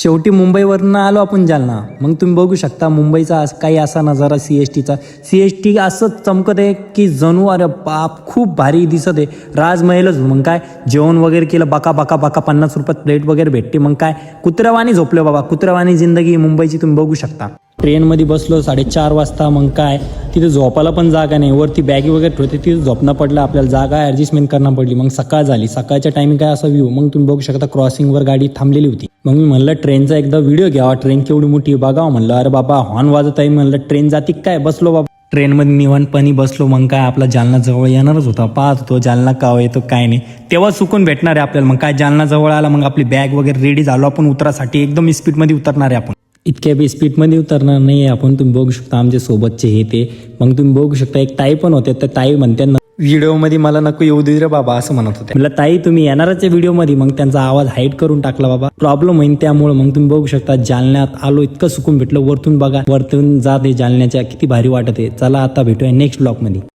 शेवटी मुंबईवरनं आलो आपण जालना. मग तुम्ही बघू शकता मुंबईचा काही असा नजारा सीएसटी असं चमकत आहे की जणू अरे बाप खूप भारी दिसत आहे. राजमहलच. मग काय जेवण वगैरे केलं, बका 50 रुपयात प्लेट वगैरे भेटते. मग काय कुत्र्यावानी झोपलो बाबा, कुत्र्यावानी जिंदगी मुंबईची तुम्ही बघू शकता. ट्रेनमध्ये बसलो 4:30 वाजता. मग काय तिथे झोपायला पण जागा नाही, वरती बॅगी वगैरे ठेवते, तिथे झोपणं पडलं, आपल्याला जागा ॲडजस्टमेंट करणं पडली. मग सकाळ झाली, सकाळच्या टायमिंग काय असा व्ह्यू. मग तुम्ही बघू शकता क्रॉसिंगवर गाडी थांबलेली होती. मग मी म्हणलं ट्रेनचा एकदा व्हिडिओ घ्यावा, ट्रेन केवढी मोठी बघावं म्हणलं. अरे बाबा हॉर्न वाजत आहे, म्हणलं ट्रेन जाती काय. बसलो बाबा ट्रेनमध्ये निवांतपणी बसलो. मग काय आपला जालना जवळ येणारच होता, पाहत होतो जालना का येतो काय नाही, तेव्हा चुकून भेटणार आहे आपल्याला. मग काय जालना जवळ आला, मग आपली बॅग वगैरे रेडी झालो आपण उतरासाठी. एकदम स्पीडमध्ये उतरणार आहे आपण, इतक्या बी स्पीडमध्ये उतरणार नाही आपण. तुम्ही बघू शकता आमच्या सोबतचे हे ते. मग तुम्ही बघू शकता एक ताई पण होते, तर ताई म्हणते ना व्हिडिओमध्ये मला नको येऊ दे रे बाबा असं म्हणत होते. म्हटलं ताई तुम्ही येणारच आहे व्हिडिओमध्ये. मग त्यांचा आवाज हाईड करून टाकला बाबा, प्रॉब्लेम होईल त्यामुळे. मग तुम्ही बघू शकता जालन्यात आलो, इतकं सुकून भेटलं. वरतून बघा, वरतून जाते जालन्याच्या किती भारी वाटत आहे. चला आता भेटूया नेक्स्ट ब्लॉगमध्ये.